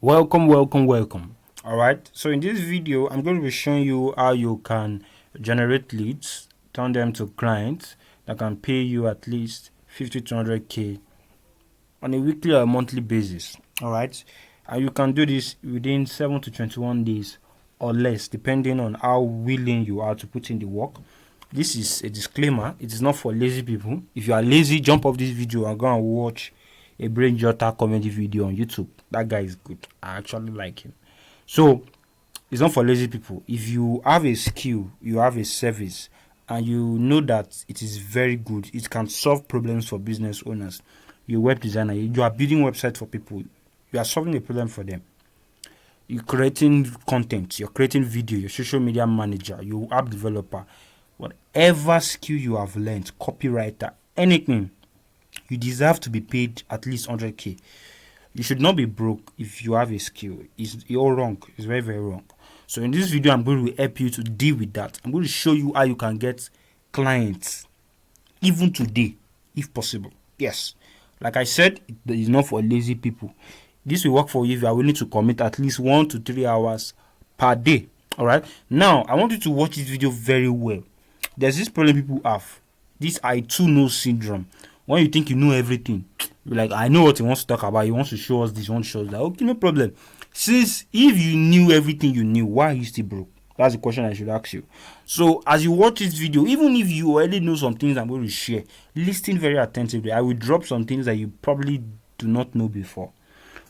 Welcome. All right. So in this video, I'm going to be showing you how you can generate leads, turn them to clients that can pay you at least 50 to 100k on a weekly or monthly basis. All right. And you can do this within 7 to 21 days or less, depending on how willing you are to put in the work. This is a disclaimer. It is not for lazy people. If you are lazy, jump off this video and go and watch a brain jotter comedy video on YouTube. That guy is good. I actually like him. So it's not for lazy people. If you have a skill, you have a service, and you know that it is very good, it can solve problems for business owners. You're a web designer, you are building websites for people, you are solving a problem for them. You're creating content, you're creating video, you're social media manager, you're app developer, whatever skill you have learned, copywriter, anything, you deserve to be paid at least 100k. You should not be broke if you have a skill. You're wrong. It's very, very wrong. So in this video, I'm going to help you to deal with that. I'm going to show you how you can get clients even today, if possible. Yes. Like I said, it is not for lazy people. This will work for you if you are willing to commit at least 1 to 3 hours per day. All right. Now, I want you to watch this video very well. There's this problem people have. This I too know syndrome. When you think you know everything, you're like, I know what he wants to talk about. He wants to show us this, he wants to show us that. Okay, no problem. Since if you knew everything you knew, why are you still broke? That's the question I should ask you. So as you watch this video, even if you already know some things I'm going to share, listen very attentively. I will drop some things that you probably do not know before.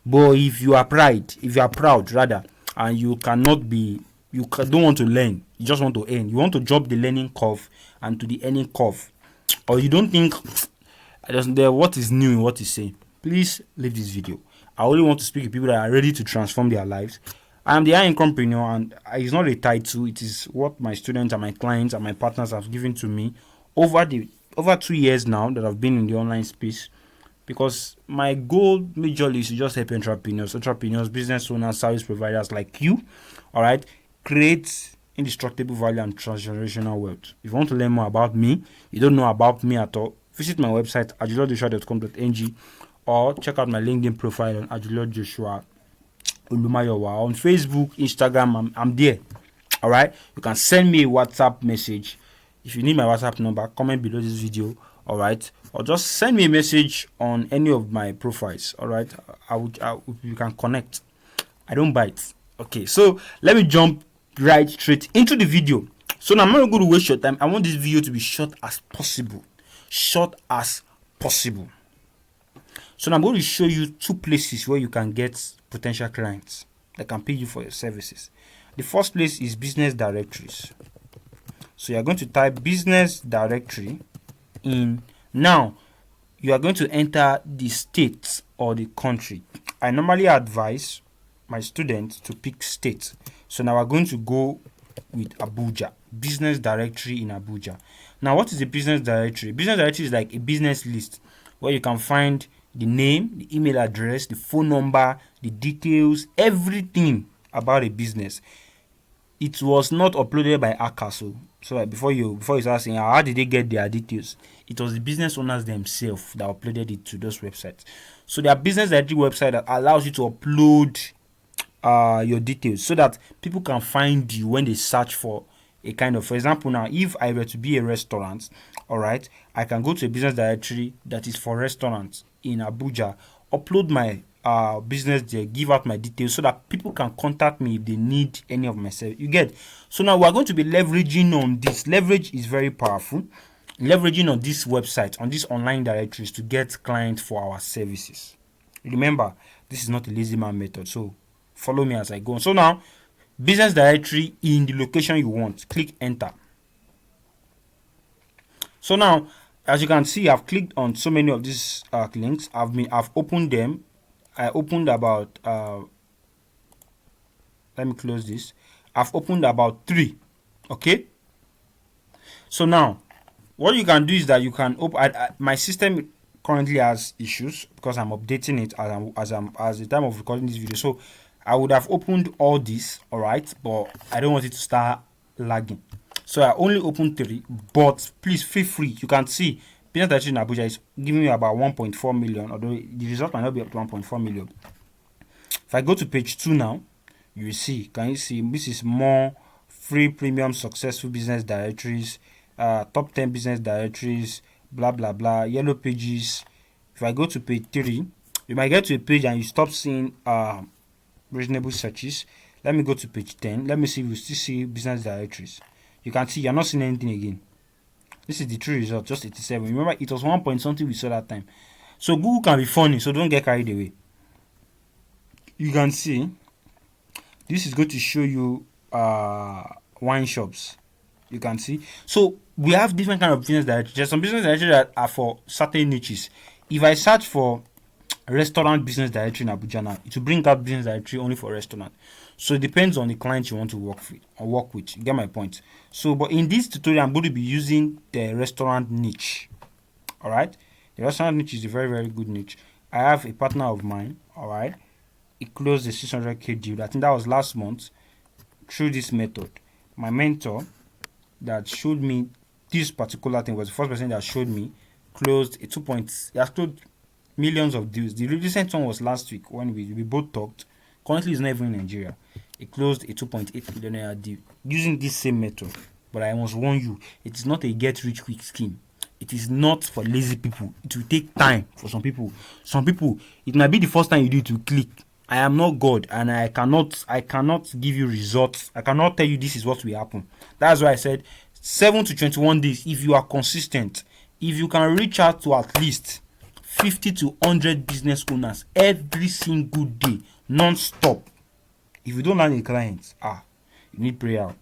But if you are proud rather, and you don't want to learn, you just want to earn. You want to drop the learning curve and to the earning curve, or you don't think what is new in what is saying, please leave this video. I only want to speak to people that are ready to transform their lives. I am the Incomepreneur, and it's not a title. It is what my students and my clients and my partners have given to me over 2 years now that I've been in the online space. Because my goal majorly is to just help entrepreneurs, business owners, service providers like you, all right, create indestructible value and transgenerational wealth. If you want to learn more about me, you don't know about me at all, visit my website ajulo.com.ng or check out my LinkedIn profile on Ajulo Joshua Olumayowa. On Facebook, Instagram, I'm there. All right. You can send me a WhatsApp message. If you need my WhatsApp number, comment below this video. All right. Or just send me a message on any of my profiles. All right. You can connect. I don't bite. Okay. So let me jump right straight into the video. So now I'm not going to waste your time. I want this video to be short as possible. So now I'm going to show you 2 places where you can get potential clients that can pay you for your services. The first place is business directories. So you're going to type business directory in. Now you are going to enter the state or the country. I normally advise my students to pick state. So now we're going to go with Abuja, business directory in Abuja. Now, what is a business directory? Business directory is like a business list where you can find the name, the email address, the phone number, the details, everything about a business. It was not uploaded by Akaso. So before you start saying how did they get their details, it was the business owners themselves that uploaded it to those websites. So their business directory website that allows you to upload your details so that people can find you when they search for a kind of, for example, now if I were to be a restaurant, all right, I can go to a business directory that is for restaurants in Abuja, upload my business there, give out my details so that people can contact me if they need any of my service. You get? So now we're going to be leveraging on this. Leverage is very powerful. Leveraging on this website, on these online directories to get clients for our services. Remember, this is not a lazy man method. So follow me as I go on. So now, business directory in the location you want. Click enter. So now, as you can see, I've clicked on so many of these links. I've opened them. I opened about let me close this. I've opened about 3. Okay. So now, what you can do is that you can open. My system currently has issues because I'm updating it as the time of recording this video. So I would have opened all this, all right, but I don't want it to start lagging. So I only opened 3, but please feel free. You can see business directory in Abuja is giving me about 1.4 million, although the result might not be up to 1.4 million. If I go to page 2 now, you will see, can you see, this is more free premium successful business directories, top 10 business directories, blah blah blah, yellow pages. If I go to page 3, you might get to a page and you stop seeing reasonable searches. Let me go to page 10. Let me see if you still see business directories. You can see you're not seeing anything again. This is the true result, just 87. Remember, it was 1 point something we saw that time. So Google can be funny, so don't get carried away. You can see this is going to show you wine shops. You can see. So we have different kind of business directories. There's some business directories that are for certain niches. If I search for restaurant business directory in Abuja now, it will bring up business directory only for restaurant. So it depends on the client you want to work with. You get my point? So, but in this tutorial, I'm going to be using the restaurant niche. All right, the restaurant niche is a very, very good niche. I have a partner of mine. All right, he closed the 600k deal. I think that was last month through this method. My mentor that showed me this particular thing was the first person that showed me closed a 2 point. He has closed millions of deals. The recent one was last week when we both talked. Currently, he's not even in Nigeria. He closed a 2.8 million naira deal using this same method. But I must warn you, it is not a get-rich-quick scheme. It is not for lazy people. It will take time for some people. Some people, it might be the first time you do it to click. I am not God, and I cannot give you results. I cannot tell you this is what will happen. That's why I said 7 to 21 days. If you are consistent, if you can reach out to at least 50 to 100 business owners every single day, non-stop. If you don't land a client, you need prayer.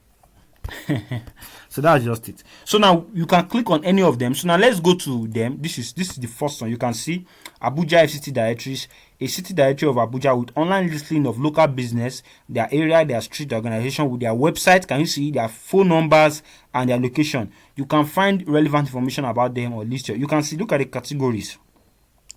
So that's just it. So now you can click on any of them. So now let's go to them. This is the first one. You can see Abuja FCT directories, a city directory of Abuja with online listing of local business, their area, their street, their organization, with their website. Can you see their phone numbers and their location? You can find relevant information about them or list. You can see, look at the categories.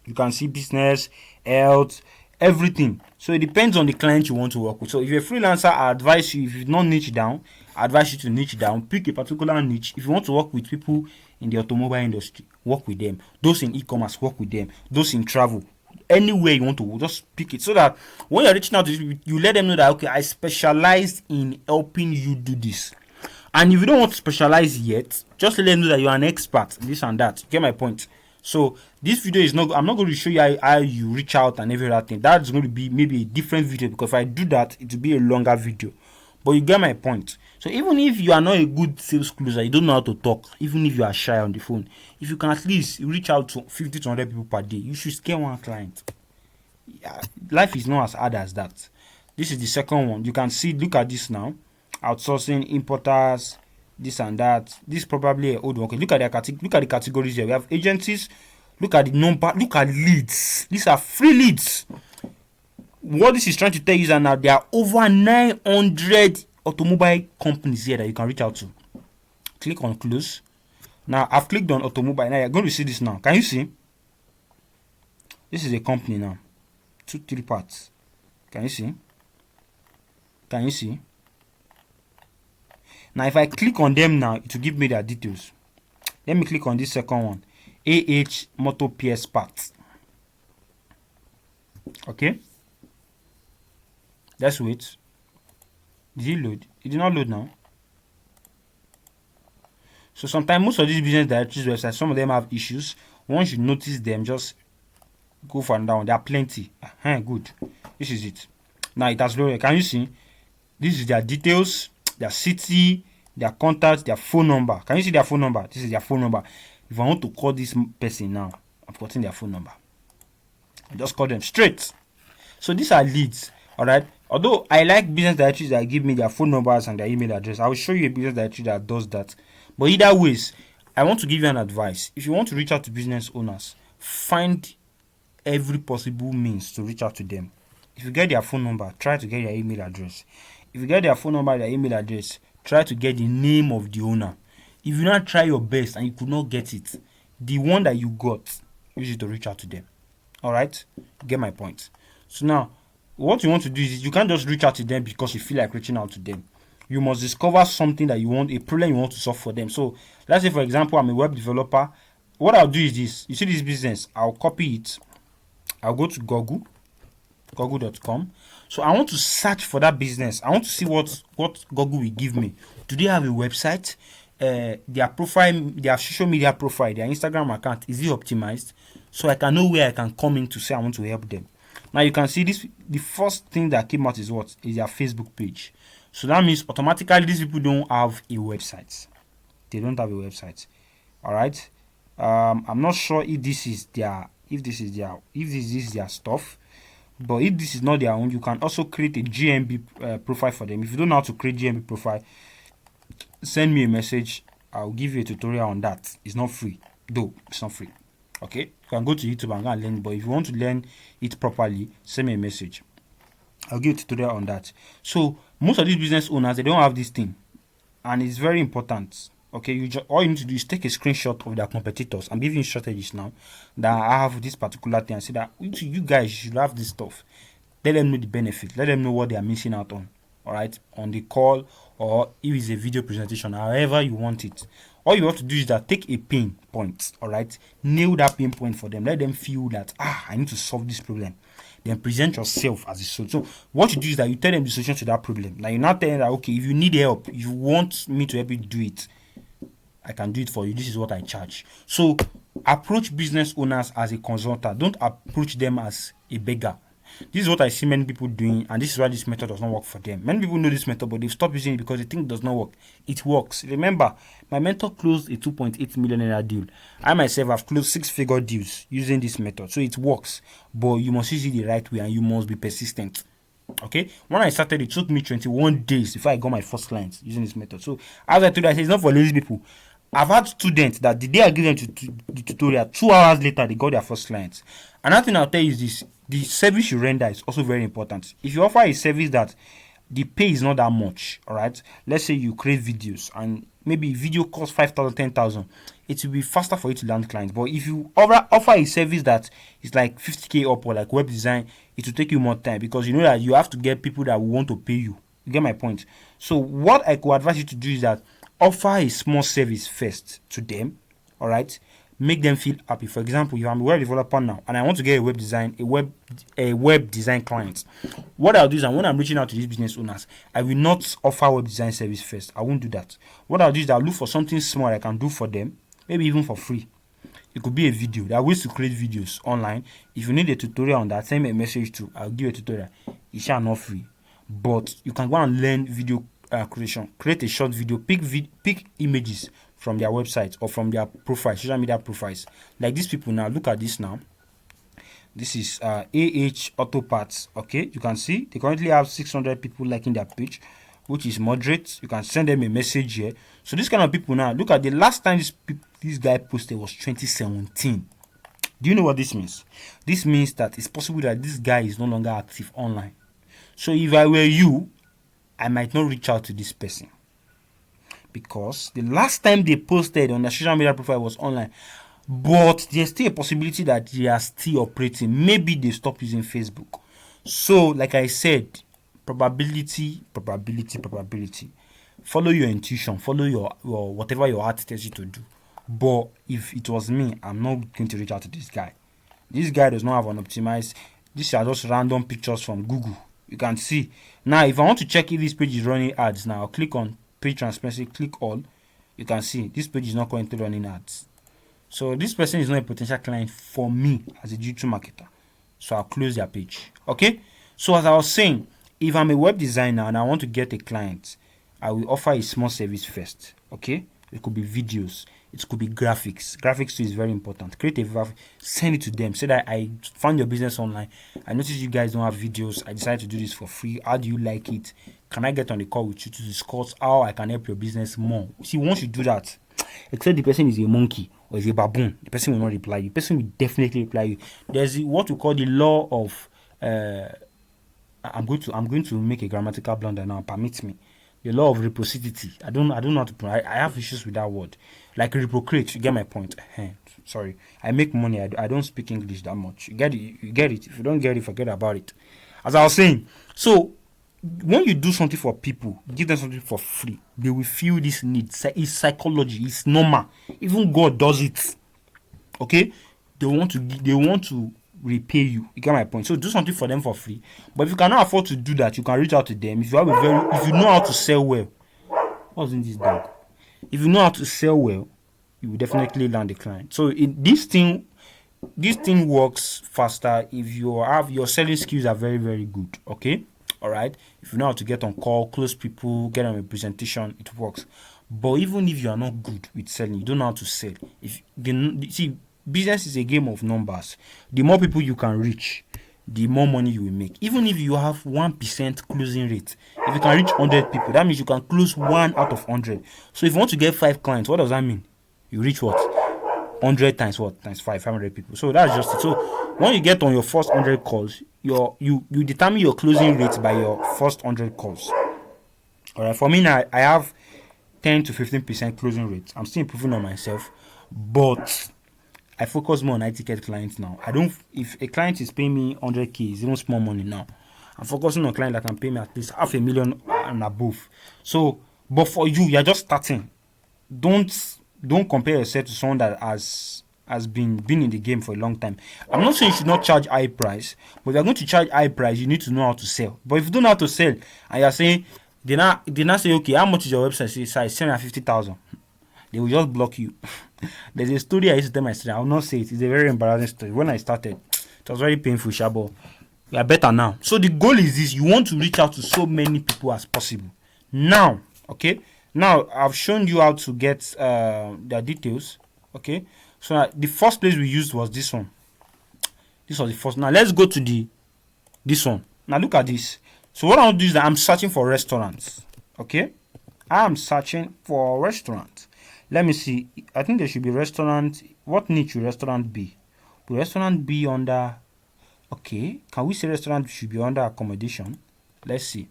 You can see business, health, everything. So it depends on the client you want to work with. So if you're a freelancer, I advise you, if you've not niche down, I advise you to niche down, pick a particular niche. If you want to work with people in the automobile industry, work with them. Those in e-commerce, work with them. Those in travel, anywhere you want to, just pick it. So that when you're reaching out to people, you let them know that, okay, I specialize in helping you do this. And if you don't want to specialize yet, just let them know that you're an expert, this and that. You get my point? So this video is not, I'm not going to show you how you reach out and every other thing. That's going to be maybe a different video, because if I do that, it will be a longer video. But you get my point. So even if you are not a good sales closer, you don't know how to talk, even if you are shy on the phone, if you can at least reach out to 50 to 100 people per day, you should scale one client. Yeah, life is not as hard as that. This is the second one. You can see, look at this now. Outsourcing, importers, this and that. This is probably an old one. Okay, look at the categories here. We have agencies. Look at the number. Look at leads. These are free leads. What this is trying to tell you is that now there are over 900 automobile companies here that you can reach out to. Click on close. Now I've clicked on automobile. Now you're going to see this now. Can you see? This is a company now. 3 parts. Can you see? Can you see? Now if I click on them now, it will give me their details. Let me click on this second one. AH Motor PS Parts. Okay. Let's wait. Did it load? It did not load now. So sometimes most of these business directories websites, some of them have issues. Once you notice them, just go for another one. There are plenty. Good. This is it. Now it has loaded. Can you see? This is their details, their city, their contact, their phone number. Can you see their phone number? This is their phone number. If I want to call this person now, I've gotten their phone number. I just call them straight. So these are leads. Alright. Although I like business directories that give me their phone numbers and their email address, I will show you a business directory that does that. But either ways, I want to give you an advice. If you want to reach out to business owners, find every possible means to reach out to them. If you get their phone number, try to get their email address. If you get their phone number, their email address, try to get the name of the owner. If you not try your best and you could not get it, the one that you got, use it to reach out to them. Alright? Get my point. So now, what you want to do is you can't just reach out to them because you feel like reaching out to them. You must discover something that you want, a problem you want to solve for them. So let's say, for example, I'm a web developer. What I'll do is this. You see this business, I'll copy it. I'll go to Google. google.com. So I want to search for that business. I want to see what Google will give me. Do they have a website? Their profile, their social media profile, their Instagram account, is it optimized? So I can know where I can come in to say I want to help them. Now you can see this. The first thing that came out is what? Is their Facebook page. So that means automatically these people don't have a website. They don't have a website. All right. I'm not sure if this is their stuff. But if this is not their own, you can also create a GMB profile for them. If you don't know how to create GMB profile, send me a message. I'll give you a tutorial on that. It's not free, though. It's not free. Okay, you can go to YouTube and go and learn. But if you want to learn it properly, send me a message. I'll give you a tutorial on that. So most of these business owners, they don't have this thing, and it's very important. Okay, all you need to do is take a screenshot of their competitors. I'm giving you strategies now that I have this particular thing and say that you guys should have this stuff. Let them know the benefit. Let them know what they are missing out on. All right, on the call, or if it's a video presentation, however you want it. All you have to do is that take a pain point. All right, nail that pain point for them. Let them feel that I need to solve this problem. Then present yourself as a solution. So what you do is that you tell them the solution to that problem. Now you're not telling that, okay, if you need help, if you want me to help you do it, I can do it for you. This is what I charge. So approach business owners as a consultant. Don't approach them as a beggar. This is what I see many people doing, and this is why this method does not work for them. Many people know this method, but they've stopped using it because they think it does not work. It works. Remember, my mentor closed a 2.8 million naira deal. I myself have closed 6-figure deals using this method. So it works, but you must use it the right way and you must be persistent. Okay, when I started, it took me 21 days before I got my first clients using this method. So as I told you, I said it's not for lazy people. I've had students that the day I give them the tutorial, 2 hours later, they got their first clients. Another thing I'll tell you is this: the service you render is also very important. If you offer a service that the pay is not that much, all right, let's say you create videos and maybe video costs 5,000, 10,000, it will be faster for you to land clients. But if you offer a service that is like 50k up, or like web design, it will take you more time, because you know that you have to get people that will want to pay you. You get my point? So what I could advise you to do is that offer a small service first to them, all right? Make them feel happy. For example, if I'm a web developer now and I want to get a web design client, what I'll do is that when I'm reaching out to these business owners, I will not offer web design service first. I won't do that. What I'll do is I'll look for something small I can do for them, maybe even for free. It could be a video. There are ways to create videos online. If you need a tutorial on that, send me a message too. I'll give you a tutorial. It's not free, but you can go and learn video creation. Create a short video. Pick images from their website or from their profiles, social media profiles. Like these people now. Look at this now. This is Auto Parts. Okay, you can see they currently have 600 people liking their page, which is moderate. You can send them a message here. So this kind of people now, look at the last time this guy posted was 2017. Do you know what this means? This means that it's possible that this guy is no longer active online. So if I were you, I might not reach out to this person, because the last time they posted on their social media profile was online. But there's still a possibility that they are still operating. Maybe they stopped using Facebook. So, like I said, probability. Follow your intuition. Follow your whatever your heart tells you to do. But if it was me, I'm not going to reach out to this guy. This guy does not have an optimized. These are just random pictures from Google. You can see. Now, if I want to check if this page is running ads, now I'll click on page transparency, click all. You can see this page is not currently running ads. So this person is not a potential client for me as a digital marketer. So I'll close their page. Okay. So as I was saying, if I'm a web designer and I want to get a client, I will offer a small service first. Okay. It could be videos. It could be graphics. Graphics too is very important. Create a graphic, send it to them. Say that I found your business online. I noticed you guys don't have videos. I decided to do this for free. How do you like it? Can I get on the call with you to discuss how I can help your business more? See, once you do that, except the person is a monkey or is a baboon, the person will not reply you. The person will definitely reply you. There's what we call the law of I'm going to make a grammatical blunder now. Permit me. The law of reciprocity. I don't know how to pronounce. I have issues with that word. Like reciprocate. You get my point. Sorry. I make money. I don't speak English that much. You get it. You get it. If you don't get it, forget about it. As I was saying. So when you do something for people, give them something for free, they will feel this need. It's psychology. It's normal. Even God does it. Okay. They want to repay you. You get my point? So do something for them for free. But if you cannot afford to do that, you can reach out to them. If you know how to sell well. What's in this dog? If you know how to sell well, you will definitely land the client. So this thing works faster if your selling skills are very, very good. Okay, all right. If you know how to get on call, close people, get on a presentation, it works. But even if you are not good with selling, you don't know how to sell. See, business is a game of numbers. The more people you can reach, the more money you will make. Even if you have 1% closing rate, if you can reach 100 people, that means you can close 1 out of 100. So if you want to get 5 clients, what does that mean? You reach what? 100 times what? Times 500 people. So that's just it. So when you get on your first 100 calls, you determine your closing rate by your first 100 calls. All right. For me now, I have 10 to 15% closing rate. I'm still improving on myself, but I focus more on high ticket clients now. If a client is paying me 100k, it's even small money now. I'm focusing on clients that can pay me at least $500,000 and above. So, but for you're just starting. Don't compare yourself to someone that has been in the game for a long time. I'm not saying you should not charge high price, but if you're going to charge high price, you need to know how to sell. But if you don't know how to sell, and you're saying, they now say, okay, how much is your website? Say, 750,000. They will just block you. There's a story I used to tell my students. I will not say it. It's a very embarrassing story. When I started, it was very painful, Shabo. We are better now. So the goal is this: you want to reach out to so many people as possible. Now, okay. Now I've shown you how to get their details. Okay. So the first place we used was this one. This was the first. Now let's go to this one. Now look at this. So what I'll do is that I'm searching for restaurants. Okay. I'm searching for restaurants. Let me see. I think there should be restaurant. What niche should restaurant be? Will restaurant be under? Okay. Can we say restaurant should be under accommodation? Let's see.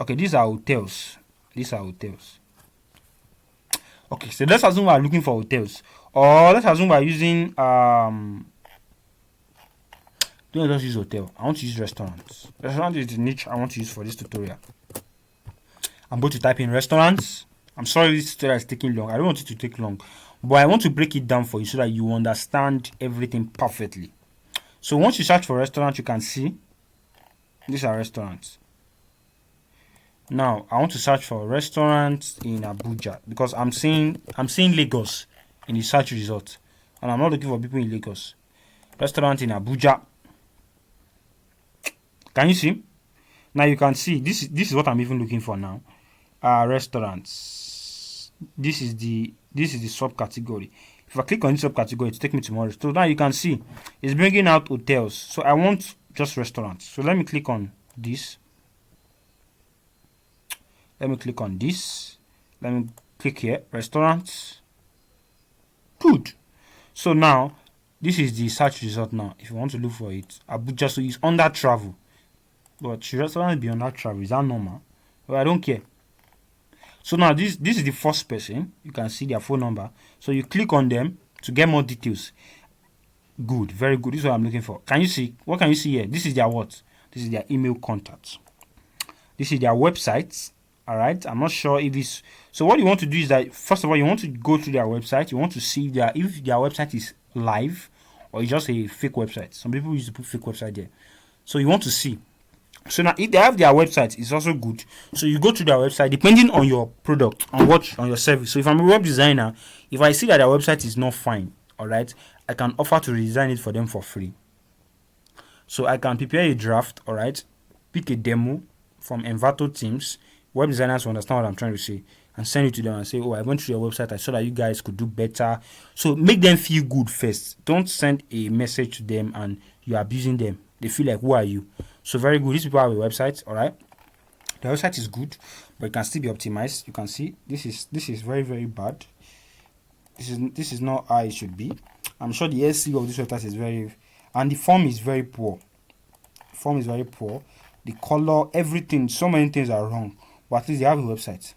Okay, these are hotels. Okay, so let's assume we are looking for hotels, or let's assume we are using don't just use hotel. I want to use restaurants. Restaurant is the niche I want to use for this tutorial. I'm going to type in restaurants. I'm sorry this tutorial is taking long. I don't want it to take long, but I want to break it down for you so that you understand everything perfectly. So once you search for restaurants, you can see these are restaurants. Now I want to search for restaurants in Abuja because I'm seeing Lagos in the search result, and I'm not looking for people in Lagos. Restaurant in Abuja. Can you see? Now you can see this is what I'm even looking for now. Restaurants. This is the subcategory. If I click on this subcategory, it takes me to more. So now you can see it's bringing out hotels. So I want just restaurants. So let me click on this. Let me click on this. Let me click here. Restaurants. Good. So now this is the search result now. If you want to look for it, Abuja, so it's under travel. But should restaurant be under travel? Is that normal? Well, I don't care. So now this is the first person. You can see their phone number. So you click on them to get more details. Good, very good. This is what I'm looking for. Can you see? What can you see here? This is their what? This is their email contact. This is their website. All right. I'm not sure if it's. So what you want to do is that first of all you want to go to their website. You want to see if their website is live or it's just a fake website. Some people used to put fake website there. So you want to see. So now if they have their website, it's also good. So you go to their website depending on your product, on your service. So if I'm a web designer, if I see that their website is not fine, all right, I can offer to redesign it for them for free. So I can prepare a draft, all right, pick a demo from Envato Teams. Web designers will understand what I'm trying to say and send it to them and say, oh, I went through your website. I saw that you guys could do better. So make them feel good first. Don't send a message to them and you're abusing them. They feel like, who are you? So very good. These people have a website, all right. The website is good, but it can still be optimized. You can see this is very, very bad. This is not how it should be. I'm sure the SEO of this website is very, and the form is very poor. The color, everything, so many things are wrong. But at least they have a website.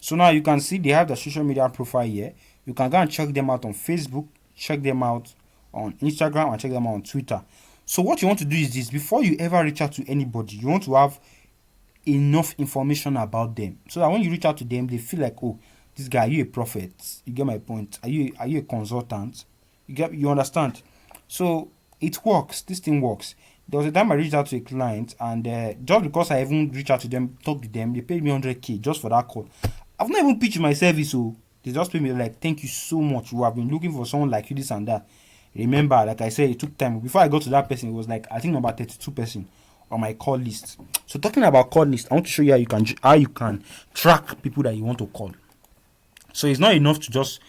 So now you can see they have the social media profile here. You can go and check them out on Facebook, check them out on Instagram, and check them out on Twitter. So what you want to do is this: before you ever reach out to anybody, you want to have enough information about them so that when you reach out to them, they feel like, oh, this guy, are you a prophet? You get my point? Are you a consultant? You understand? So it works. This thing works. There was a time I reached out to a client, and just because I even reached out to them, talked to them, they paid me 100K just for that call. I've not even pitched my service, so they just paid me like, thank you so much. We have been looking for someone like you, this and that. Remember, like I said, it took time. Before I got to that person, it was like I think about 32 person on my call list. So talking about call list, I want to show you how you can track people that you want to call. So it's not enough to just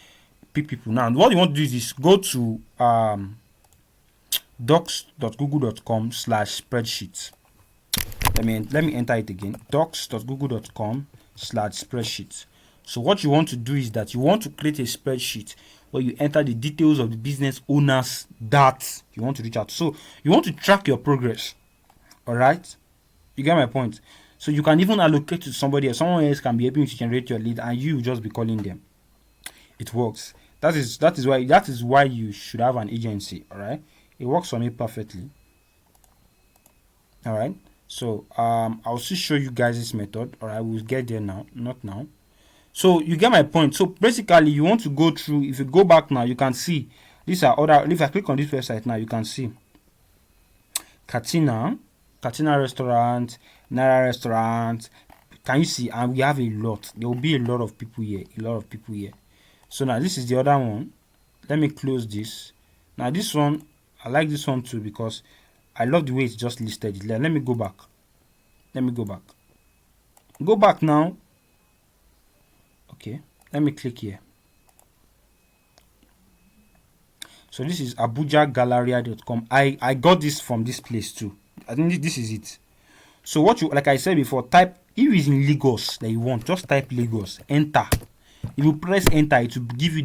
pick people. Now, what you want to do is go to docs.google.com/spreadsheet. Let me enter it again. docs.google.com/spreadsheet. So what you want to do is that you want to create a spreadsheet where you enter the details of the business owners that you want to reach out. So you want to track your progress. All right, you get my point. So you can even allocate to somebody else. Someone else can be able to generate your lead, and you just be calling them. It works. That is why you should have an agency. All right, it works for me perfectly. All right. So I'll still show you guys this method. All right, we'll get there now. Not now. So you get my point. So basically, you want to go through. If you go back now, you can see these are other. If I click on this website now, you can see Katina restaurant, Nara restaurant. Can you see? And we have a lot. There will be a lot of people here. So now this is the other one. Let me close this. Now this one, I like this one too because I love the way it's just listed. Let me go back. Go back now. Okay, let me click here. So this is abujagalleria.com. I got this from this place too. I think this is it. So what you, like I said before, type, if it's in Lagos that you want, just type Lagos, enter. If you press enter, it will give you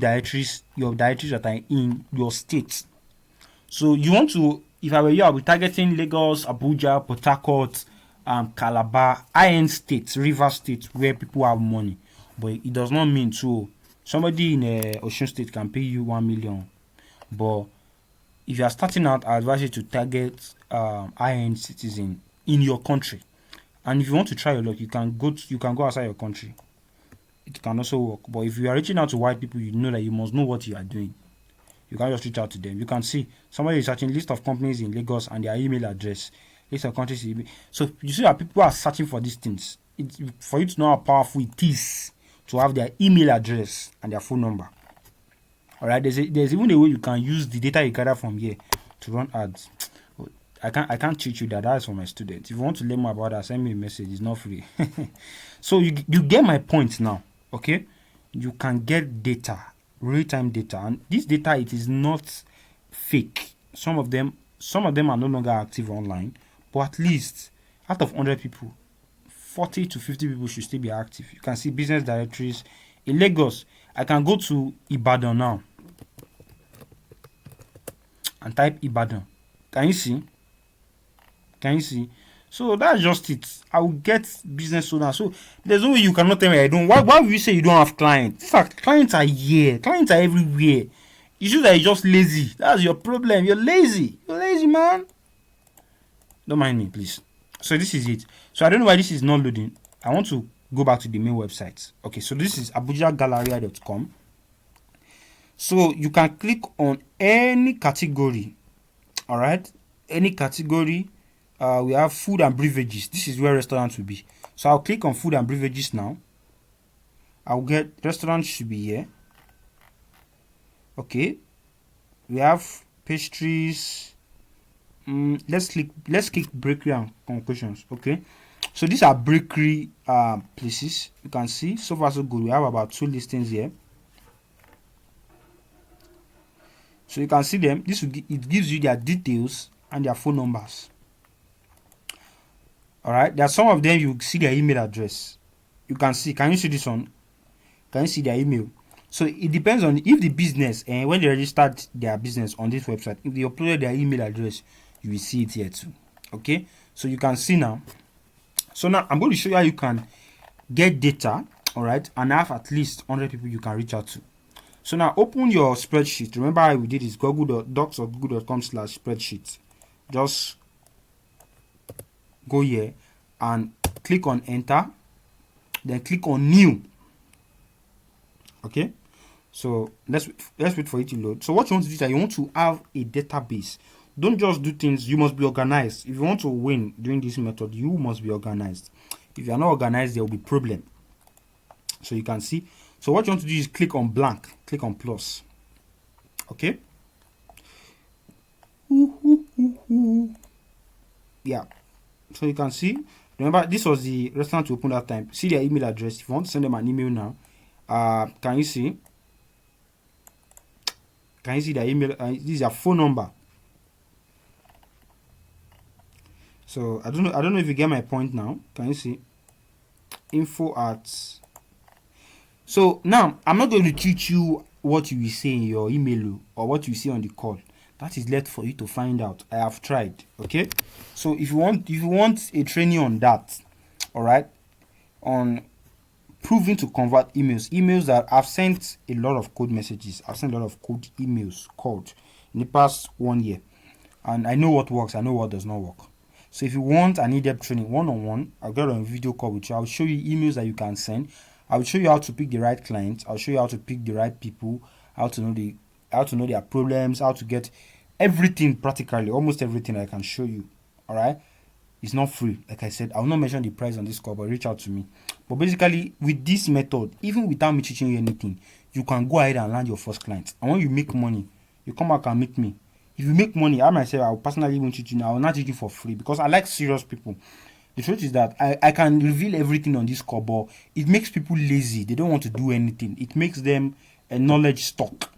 your directories that are in your state. So you want to, if I were you, I'll be targeting Lagos, Abuja, Port Harcourt, Calabar, high-end states, river states where people have money. But it does not mean so somebody in Osun State can pay you 1 million. But if you are starting out, I advise you to target high-end citizen in your country. And if you want to try your luck, you can go outside your country. It can also work. But if you are reaching out to white people, you know that you must know what you are doing. You can't just reach out to them. You can see somebody is searching list of companies in Lagos and their email address, list of countries. So you see that people are searching for these things. For you to know how powerful it is to have their email address and their phone number. All right, there's even a way you can use the data you gather from here to run ads. I can't teach you that. That's for my students. If you want to learn more about that, send me a message. It's not free. So you get my point now. Okay, you can get data, real-time data, and this data, it is not fake. Some of them are no longer active online, but at least out of 100 people, 40 to 50 people should still be active. You can see business directories in Lagos. I can go to Ibadan now and type Ibadan. Can you see? So that's just it. I will get business owners. So there's no way you cannot tell me I don't. Why will you say you don't have clients? In fact, clients are here. Clients are everywhere. It's just that you're just lazy. That's your problem. You're lazy. You're lazy, man. Don't mind me, please. So this is it. So I don't know why this is not loading. I want to go back to the main website. Okay, so this is abujagalleria.com. So you can click on any category. All right, any category. We have food and beverages. This is where restaurants will be. So I'll click on food and beverages now. I'll get restaurants should be here. Okay, we have pastries. Let's click bakery and concoctions. Okay, so these are bakery places. You can see so far so good. We have about 2 listings here. So you can see them. It gives you their details and their phone numbers. All right, there are some of them you see their email address. You can see. Can you see this one? Can you see their email? So it depends on if the business and when they registered their business on this website, if they uploaded their email address, you will see it here too. Okay, so you can see now. So now I'm going to show you how you can get data. All right, and have at least 100 people you can reach out to. So now open your spreadsheet. Remember how we did is docs.google.com/spreadsheet. Just go here and click on enter, then click on new. Okay, so let's wait for it to load. So what you want to do is that you want to have a database. Don't just do things. You must be organized. If you want to win doing this method, you must be organized. If you are not organized, there will be problem. So you can see. So what you want to do is click on blank, click on plus. Okay. Yeah. So you can see. Remember, this was the restaurant to open that time. See their email address. If you want to send them an email now, can you see? Can you see their email? This is their phone number. So I don't know if you get my point now. Can you see? Info at. So now I'm not going to teach you what you will say in your email or what you see on the call. That is left for you to find out. I have tried. Okay. So if you want a training on that, all right, on proving to convert emails that I've sent a lot of code messages. I've sent a lot of code emails called in the past 1 year, and I know what works. I know what does not work. So if you want an in-depth training one-on-one, I'll get on a video call with you. I'll show you emails that you can send. I'll show you how to pick the right clients. I'll show you how to pick the right people, how to know their problems, how to get everything practically, almost everything I can show you. All right. It's not free. Like I said, I will not mention the price on this call, but reach out to me. But basically, with this method, even without me teaching you anything, you can go ahead and land your first client. And when you make money, you come back and meet me. If you make money, I myself, I will personally even teach you now. I will not teach you for free because I like serious people. The truth is that I can reveal everything on this call, but it makes people lazy. They don't want to do anything. It makes them a knowledge stock.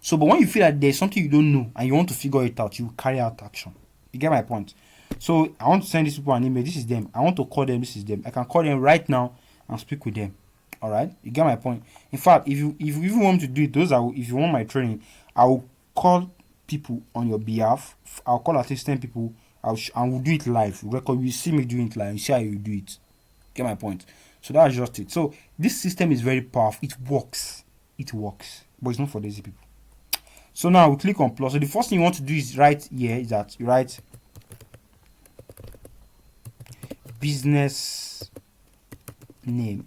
So, but when you feel that there's something you don't know and you want to figure it out, you carry out action. You get my point? So I want to send these people an email. This is them. I want to call them. This is them. I can call them right now and speak with them. All right. You get my point. In fact, if you even want to do it, if you want my training, I will call people on your behalf. I'll call at least 10 people. And we'll do it live. Record. You see me doing it live. You see how you do it. Get my point. So that's just it. So this system is very powerful. It works. It works. But it's not for lazy people. So now we click on plus. So the first thing you want to do is right here is that you write business name.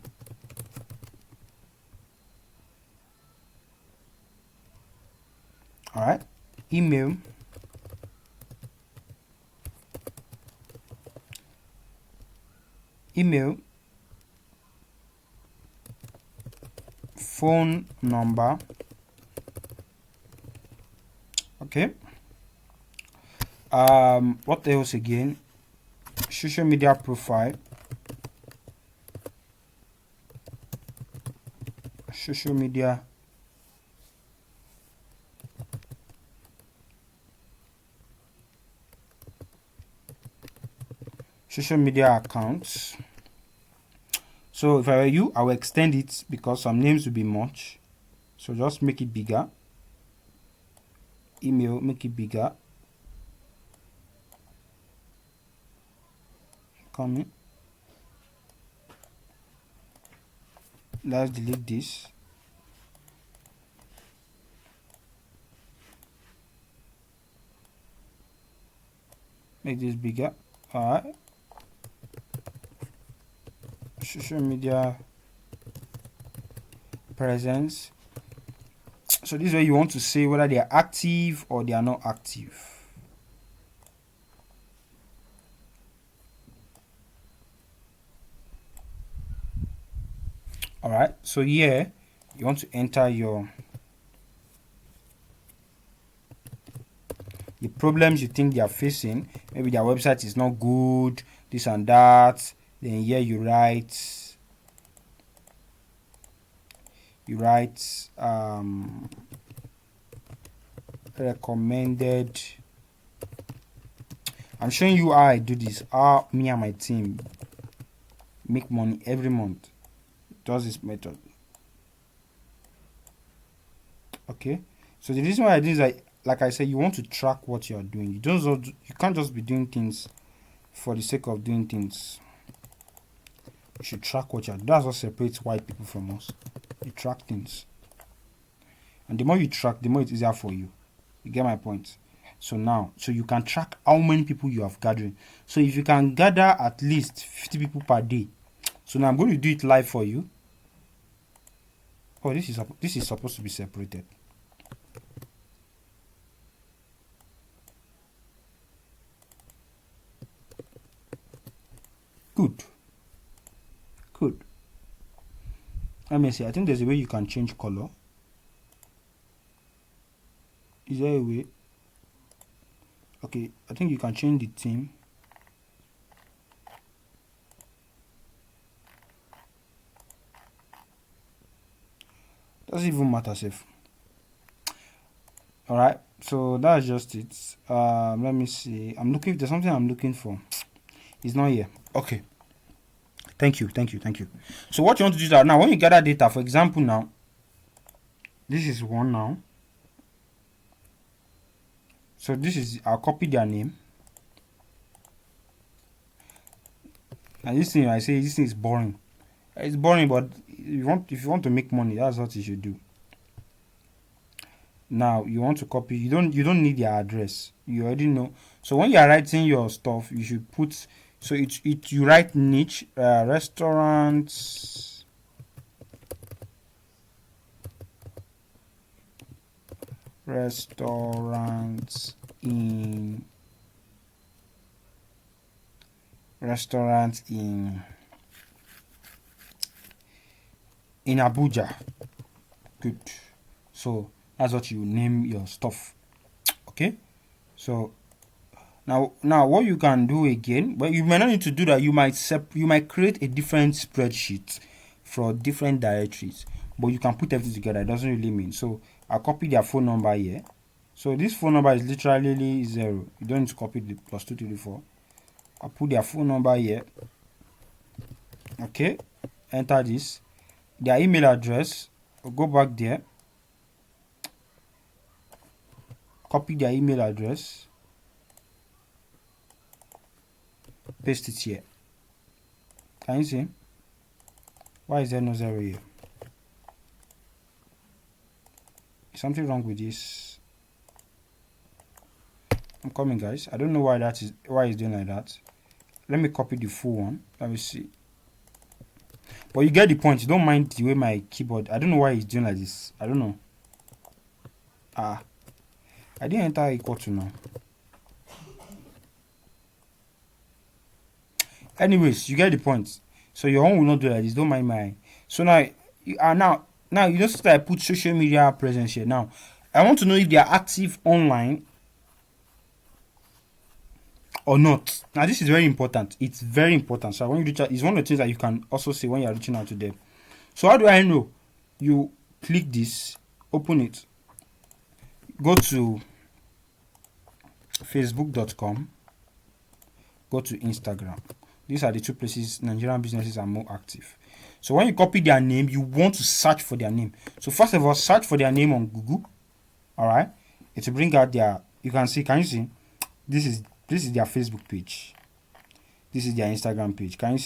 All right. Email. Phone number. Okay. What else again? Social media profile. Social media accounts. So if I were you, I will extend it because some names will be much. So just make it bigger. Email, make it bigger. Coming. Let's delete this. Make this bigger. All right. Social media presence. So this is where you want to say whether they are active or they are not active. All right. So here you want to enter the problems you think they are facing. Maybe their website is not good, this and that. Then here you write recommended. I'm showing you how I do this, how me and my team make money every month. Does this method. Okay, so the reason why I do is like I said, you want to track what you are doing. You can't just be doing things for the sake of doing things. You should track what you are doing. That's what separates white people from us. You track things, and the more you track, the more it's easier for you. You get my point? So you can track how many people you have gathering. So if you can gather at least 50 people per day. So now I'm going to do it live for you. Oh, this is supposed to be separated. Good. Let me see. I think there's a way you can change color. Is there a way? Okay, I think you can change the theme. Doesn't even matter, safe. Alright, so that's just it. Let me see. There's something I'm looking for. It's not here. Okay. Thank you. So what you want to do is that now when you gather data, for example, now this is one now. So this is, I'll copy their name. And this thing, I say this thing is boring. It's boring, but if you want to make money, that's what you should do. Now you want to copy. You don't need their address. You already know. So when you are writing your stuff, you should put. So you write niche, restaurants, in Abuja. Good. So that's what you name your stuff. Okay. So now what you can do again, but you might not need to do that. You might create a different spreadsheet for different directories, but you can put everything together. It doesn't really mean. So I'll copy their phone number here. So this phone number is literally 0. You don't need to copy the +234. I'll put their phone number here. Okay, enter this. Their email address. I'll go back there. Copy their email address. Paste it here. Can you see? Why is there no 0 here? Is something wrong with this? I'm coming, guys. I don't know why it's doing like that. Let me copy the full one. Let me see. But you get the point. You don't mind the way my keyboard. I don't know why it's doing like this. I don't know. I didn't enter equal to now. Anyways, you get the point. So your own will not do like this. Don't mind my. So now you just I put social media presence here. Now I want to know if they are active online or not. Now this is very important. It's very important. So when you reach out, it's one of the things that you can also see when you are reaching out to them. So how do I know? You click this, open it, go to facebook.com, go to Instagram. These are the two places Nigerian businesses are more active. So when you copy their name, you want to search for their name. So first of all, search for their name on Google. Alright, it will bring out their. You can see. Can you see? This is their Facebook page. This is their Instagram page. Can you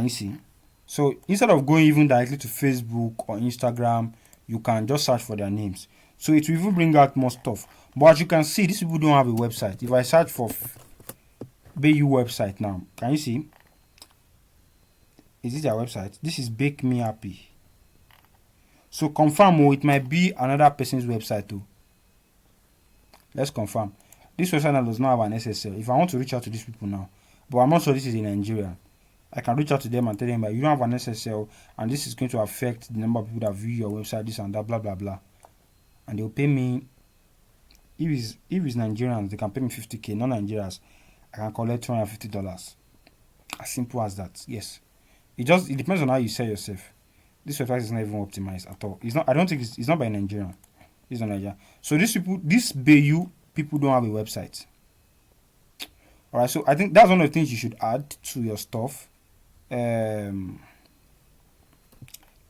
see? So instead of going even directly to Facebook or Instagram, you can just search for their names. So it will even bring out more stuff. But as you can see, these people don't have a website. If I search for Bayu website now, can you see? Is this their website? This is Bake Me Happy. So confirm, it might be another person's website too. Let's confirm. This website now does not have an SSL. If I want to reach out to these people now, but I'm not sure this is in Nigeria, I can reach out to them and tell them that you don't have an SSL and this is going to affect the number of people that view your website, this and that, blah blah blah. And they'll pay me. If it's Nigerians, they can pay me 50k. Non Nigerians, I can collect $250. As simple as that. Yes. It depends on how you sell yourself. This website is not even optimized at all. It's not. I don't think it's not by Nigerian. It's not Nigeria. So these Bayu people don't have a website. Alright, so I think that's one of the things you should add to your stuff. Let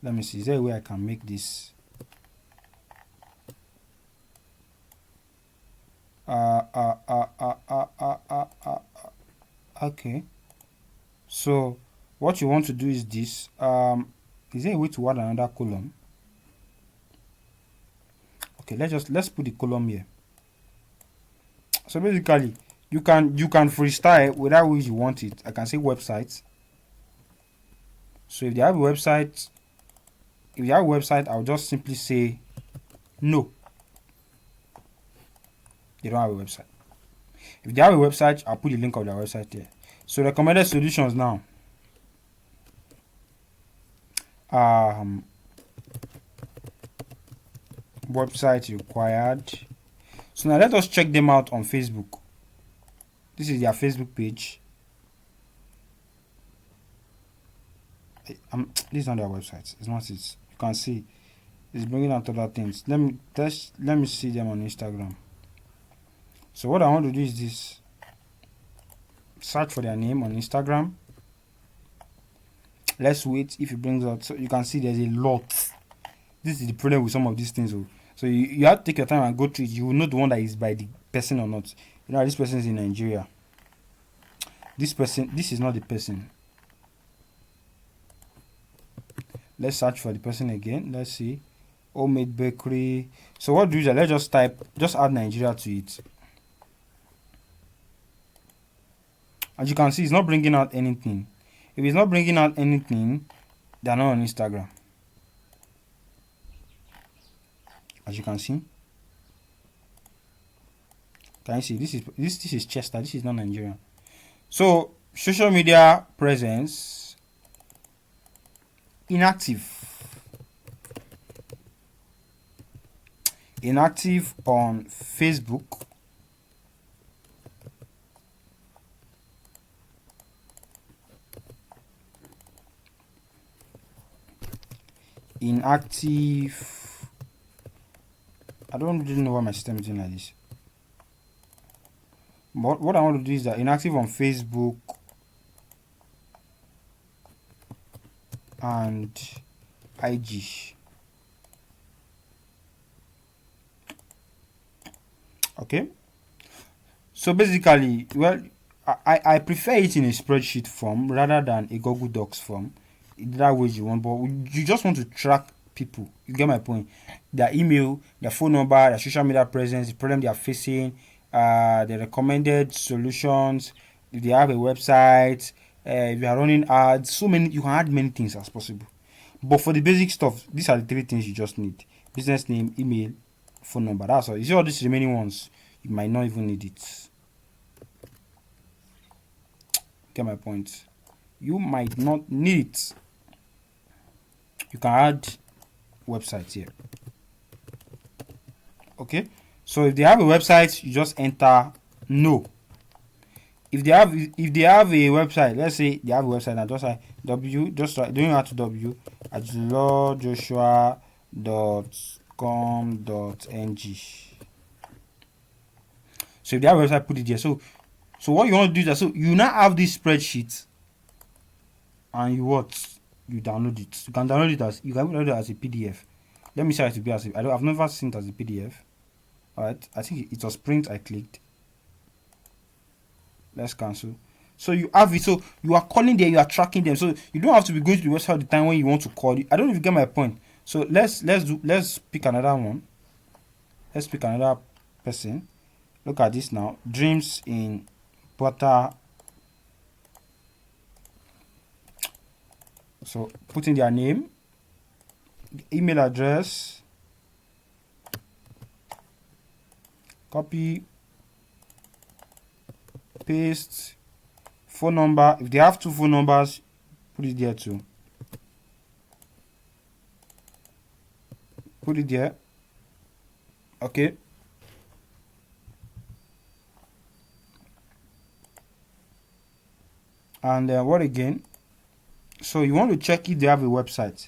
me see. Is there a way I can make this? Okay. So what you want to do is this. Is there a way to add another column? Okay, let's put the column here. So basically, you can freestyle without which you want it. I can say websites. So if they have a website, I'll just simply say no. They don't have a website. If they have a website, I'll put the link of their website there. So recommended solutions now. Website required. So now let us check them out on Facebook. This is their Facebook page. This is not their website. It's not it. You can see it's bringing out other things. Let me see them on Instagram. So what I want to do is this. Search for their name on Instagram. Let's wait if it brings out. So you can see there's a lot. This is the problem with some of these things. So you have to take your time and go through it. You will know the one that is by the person or not. You know, this person is in Nigeria. This is not the person. Let's search for the person again. Let's see. Homemade bakery. So what do you do? Let's just add Nigeria to it. As you can see, it's not bringing out anything. If it's not bringing out anything, they're not on Instagram. As you can see. Can you see? This is Chester. This is not Nigeria. So social media presence inactive on Facebook, inactive. I don't really know why my system is doing like this. But what I want to do is that inactive on Facebook and IG. Okay. So basically, well, I prefer it in a spreadsheet form rather than a Google Docs form. That way you want, but you just want to track people. You get my point? Their email, their phone number, their social media presence, the problem they are facing, the recommended solutions, if they have a website, if you are running ads, so many, you can add many things as possible. But for the basic stuff, these are the 3 things you just need: business name, email, phone number. That's all. You see all these remaining ones, you might not even need it. Get my point? You might not need it. You can add websites here. Okay, so if they have a website, you just enter no. If they have a website, let's say they have a website, and just like doing out to ajulojoshua.com.ng. So if they have a website, put it here. So what you want to do is that, so you now have this spreadsheet, and you download it. You can download it as a PDF. Let me see how it to be as I've never seen it as a PDF. Alright, I think it was print. I clicked. Let's cancel. So you have it. So you are calling there. You are tracking them. So you don't have to be going to the website all the time when you want to call. I don't know if you get my point. So let's pick another one. Let's pick another person. Look at this now. Dreams in Butter. So put in their name, email address, copy, paste, phone number. If they have 2 phone numbers, put it there too. Put it there. Okay. And what again? So you want to check if they have a website.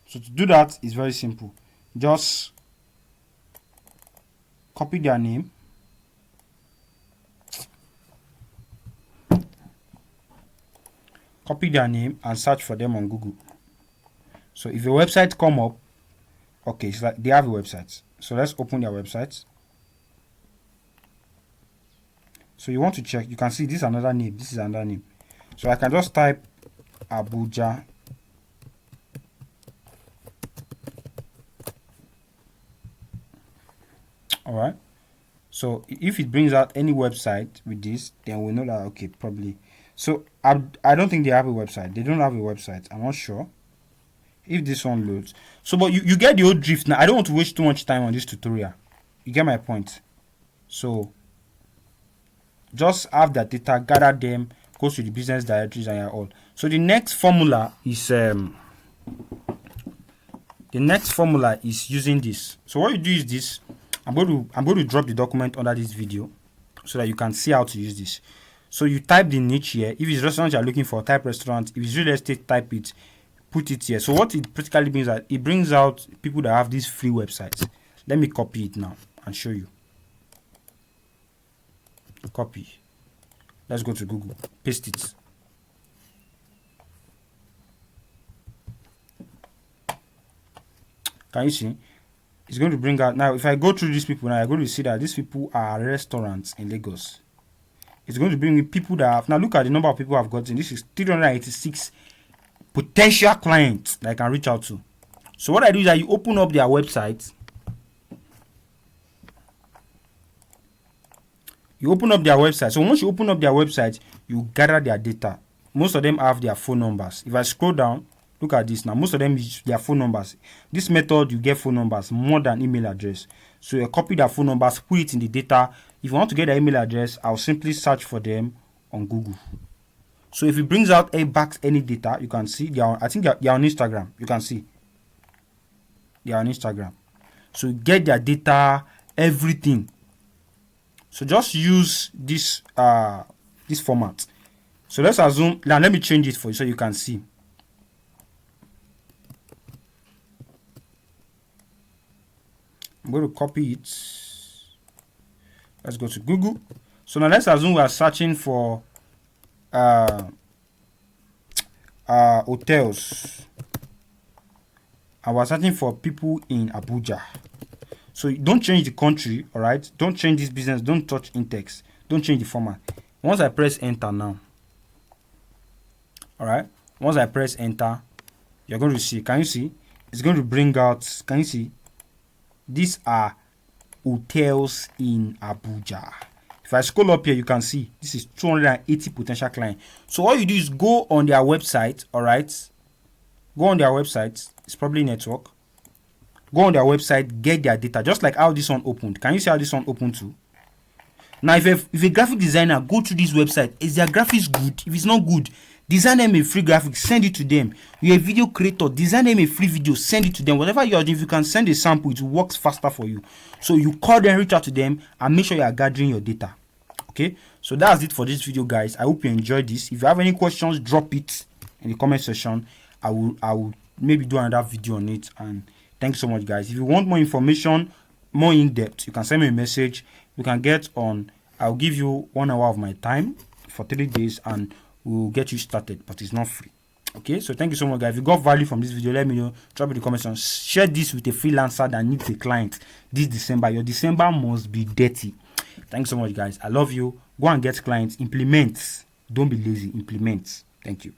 So to do that is very simple. Just copy their name, and search for them on Google. So if a website come up, okay, it's like they have a website. So let's open their website. So you want to check. You can see this is another name. This is another name. So I can just type Abuja. Alright. So if it brings out any website with this, then we know that, okay, probably. So I don't think they have a website. They don't have a website. I'm not sure if this one loads. So, but you get the old drift now. I don't want to waste too much time on this tutorial. You get my point. So just have that data, gather them, go to the business directories and you're all. So the next formula is using this. So what you do is this. I'm going to drop the document under this video so that you can see how to use this. So you type the niche here. If it's restaurant you're looking for, type restaurant. If it's real estate, type it, put it here. So what it practically means that it brings out people that have these free websites. Let me copy it now and show you. Copy. Let's go to Google. Paste it. Can you see? It's going to bring out. Now, if I go through these people, now you're going to see that these people are restaurants in Lagos. It's going to bring me people that have. Now, look at the number of people I've gotten. This is 386 potential clients that I can reach out to. So, what I do is that you open up their website. You open up their website. So, once you open up their website, you gather their data. Most of them have their phone numbers. If I scroll down, look at this now. Most of them use their phone numbers. This method, you get phone numbers more than email address. So you copy their phone numbers, put it in the data. If you want to get their email address, I'll simply search for them on Google. So if it brings out any data, you can see they are. I think they are on Instagram. You can see they are on Instagram. So you get their data, everything. So just use this this format. So let's assume. Now let me change it for you so you can see. I'm going to copy it. Let's go to Google. So now let's assume we are searching for hotels. And we're searching for people in Abuja. So don't change the country, all right? Don't change this business. Don't touch in-text. Don't change the format. Once I press enter now, all right? Once I press enter, you're going to see. Can you see? It's going to bring out. Can you see? These are hotels in Abuja. If I scroll up here, you can see this is 280 potential clients. So all you do is go on their website, all right? Go on their website. It's probably network. Go on their website, get their data, just like how this one opened. Can you see how this one opened too? Now, if a graphic designer go to this website, is their graphics good? If it's not good, design them a free graphic, send it to them. You're a video creator, design them a free video, send it to them. Whatever you're doing, if you can send a sample, it works faster for you. So you call them, reach out to them, and make sure you are gathering your data. Okay, so that's it for this video, guys. I hope you enjoyed this. If you have any questions, drop it in the comment section. I will maybe do another video on it. And thanks so much, guys. If you want more information, more in depth, you can send me a message. You can get on. I'll give you 1 hour of my time for 3 days, and we'll get you started. But it's not free. Okay, so thank you so much, guys. If you got value from this video, let me know. Drop in the comment section. Share this with a freelancer that needs a client this December. Your December must be dirty. Thanks so much, guys. I love you. Go and get clients. Implement. Don't be lazy. Implement. Thank you.